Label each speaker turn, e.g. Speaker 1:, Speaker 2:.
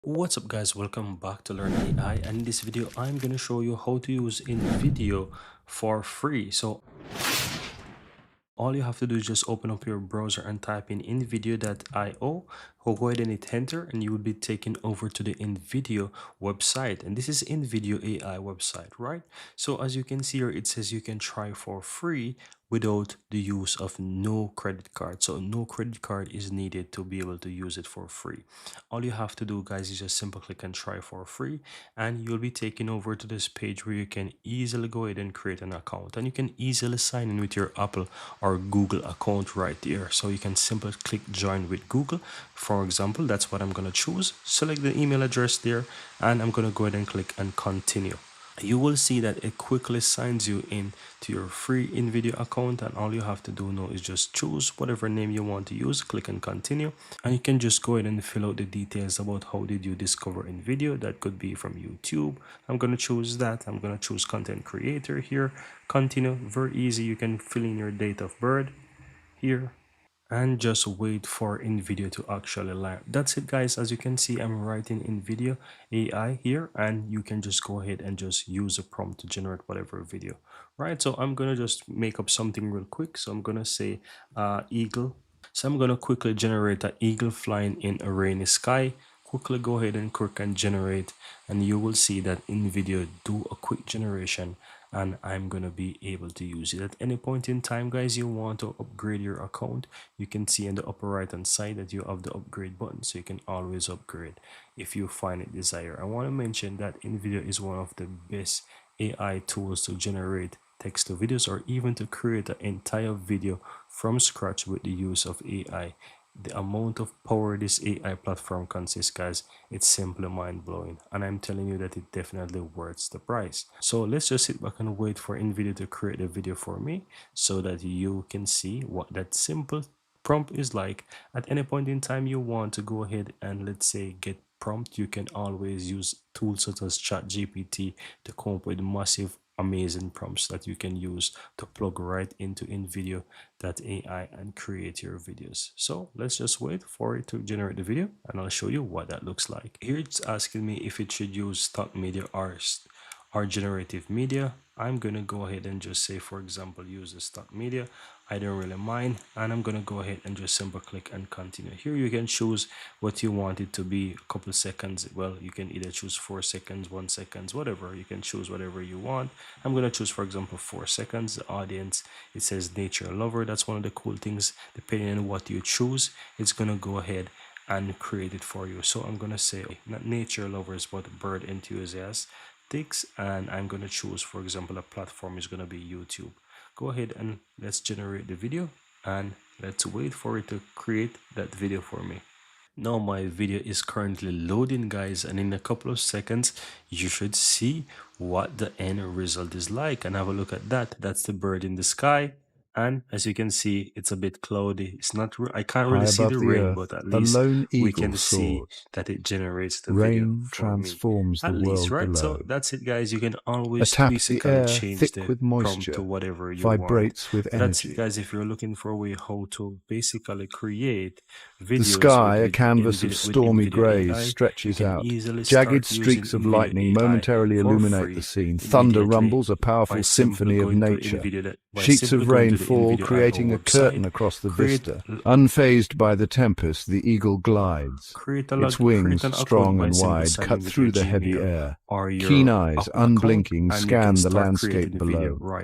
Speaker 1: What's up guys, welcome back to Learn AI, and in this video I'm going to show you how to use InVideo for free. So all you have to do is just open up your browser and type in InVideo.io. Go ahead and hit enter and you will be taken over to the InVideo website, and this is InVideo AI website, right? So as you can see here, it says you can try for free without the use of no credit card. So no credit card is needed to be able to use it for free. All you have to do guys is just simply click and try for free, and you'll be taken over to this page where you can easily go ahead and create an account, and you can easily sign in with your Apple or Google account right there. So you can simply click join with Google. For example, that's what I'm going to choose. Select the email address there, and I'm going to go ahead and click and continue. You will see that it quickly signs you in to your free InVideo account, and all you have to do now is just choose whatever name you want to use, click and continue, and you can just go ahead and fill out the details about how did you discover InVideo. That could be from YouTube. I'm going to choose that. I'm going to choose content creator here, continue. Very easy. You can fill in your date of birth here and just wait for InVideo to actually live. That's it guys. As you can see, I'm writing InVideo AI here, and you can just go ahead and just use a prompt to generate whatever video, right? So I'm gonna just make up something real quick. So I'm gonna say eagle. So I'm gonna quickly generate an eagle flying in a rainy sky. Quickly go ahead and click and generate, and you will see that InVideo do a quick generation, and I'm gonna be able to use it at any point in time. Guys, you want to upgrade your account, you can see in the upper right hand side that you have the upgrade button, so you can always upgrade if you find it desired. I want to mention that InVideo is one of the best AI tools to generate text to videos, or even to create an entire video from scratch with the use of AI. The amount of power this AI platform consists, guys, it's simply mind-blowing, and I'm telling you that it definitely worth the price. So let's just sit back and wait for InVideo to create a video for me, so that you can see what that simple prompt is like. At any point in time you want to go ahead and, let's say, get prompt, you can always use tools such as ChatGPT to come up with massive amazing prompts that you can use to plug right into InVideo that AI and create your videos. So let's just wait for it to generate the video, and I'll show you what that looks like. Here it's asking me if it should use stock media or generative media. I'm gonna go ahead and just say, for example, use the stock media. I don't really mind, and I'm gonna go ahead and just simply click and continue. Here you can choose what you want it to be. A couple seconds, well, you can either choose 4 seconds, 1 second, whatever. You can choose whatever you want. I'm gonna choose, for example, 4 seconds. The audience, it says nature lover. That's one of the cool things. Depending on what you choose, it's gonna go ahead and create it for you. So I'm gonna say not nature lovers but bird enthusiasts, and I'm going to choose, for example, a platform is going to be YouTube. Go ahead and let's generate the video, and let's wait for it to create that video for me. Now my video is currently loading, guys, and in a couple of seconds you should see what the end result is like, and have a look at that. That's the bird in the sky, and as you can see, it's a bit cloudy. It's not, I can't
Speaker 2: High
Speaker 1: really see
Speaker 2: above
Speaker 1: the
Speaker 2: the
Speaker 1: rain,
Speaker 2: earth,
Speaker 1: but at
Speaker 2: a
Speaker 1: least
Speaker 2: lone
Speaker 1: we
Speaker 2: eagle
Speaker 1: can see
Speaker 2: soars.
Speaker 1: that it generates the video
Speaker 2: Rain
Speaker 1: for me,
Speaker 2: transforms the
Speaker 1: at least,
Speaker 2: world
Speaker 1: right? So
Speaker 2: below.
Speaker 1: that's it, guys. You can
Speaker 2: A
Speaker 1: always
Speaker 2: tap of the
Speaker 1: basically
Speaker 2: air,
Speaker 1: change
Speaker 2: thick
Speaker 1: the
Speaker 2: with
Speaker 1: prompt to
Speaker 2: moisture,
Speaker 1: whatever you want.
Speaker 2: vibrates with
Speaker 1: So that's it,
Speaker 2: energy.
Speaker 1: guys. If you're looking for a way how to basically create
Speaker 2: The
Speaker 1: videos
Speaker 2: sky, a canvas of
Speaker 1: with
Speaker 2: stormy
Speaker 1: InVideo
Speaker 2: greys,
Speaker 1: AI, you
Speaker 2: stretches
Speaker 1: can
Speaker 2: out.
Speaker 1: easily
Speaker 2: Jagged
Speaker 1: start using
Speaker 2: streaks of
Speaker 1: InVideo
Speaker 2: lightning
Speaker 1: AI
Speaker 2: momentarily
Speaker 1: for
Speaker 2: illuminate the
Speaker 1: free
Speaker 2: scene. Thunder
Speaker 1: immediately
Speaker 2: rumbles, a
Speaker 1: by
Speaker 2: powerful
Speaker 1: simply
Speaker 2: symphony of
Speaker 1: going to
Speaker 2: nature.
Speaker 1: InVideo that by
Speaker 2: Sheets
Speaker 1: simply
Speaker 2: of
Speaker 1: going to
Speaker 2: rain
Speaker 1: the
Speaker 2: fall,
Speaker 1: InVideo IO
Speaker 2: creating a
Speaker 1: website.
Speaker 2: curtain across the
Speaker 1: create
Speaker 2: vista. Unfazed by the tempest, the eagle glides. Its
Speaker 1: create
Speaker 2: wings,
Speaker 1: an account
Speaker 2: strong
Speaker 1: by
Speaker 2: and
Speaker 1: simply
Speaker 2: wide, cut
Speaker 1: signing with your
Speaker 2: through the heavy
Speaker 1: Gmail
Speaker 2: air.
Speaker 1: or
Speaker 2: Keen
Speaker 1: your
Speaker 2: eyes,
Speaker 1: Apple account,
Speaker 2: unblinking,
Speaker 1: and you can
Speaker 2: scan the
Speaker 1: start
Speaker 2: landscape
Speaker 1: creating the video
Speaker 2: below.
Speaker 1: right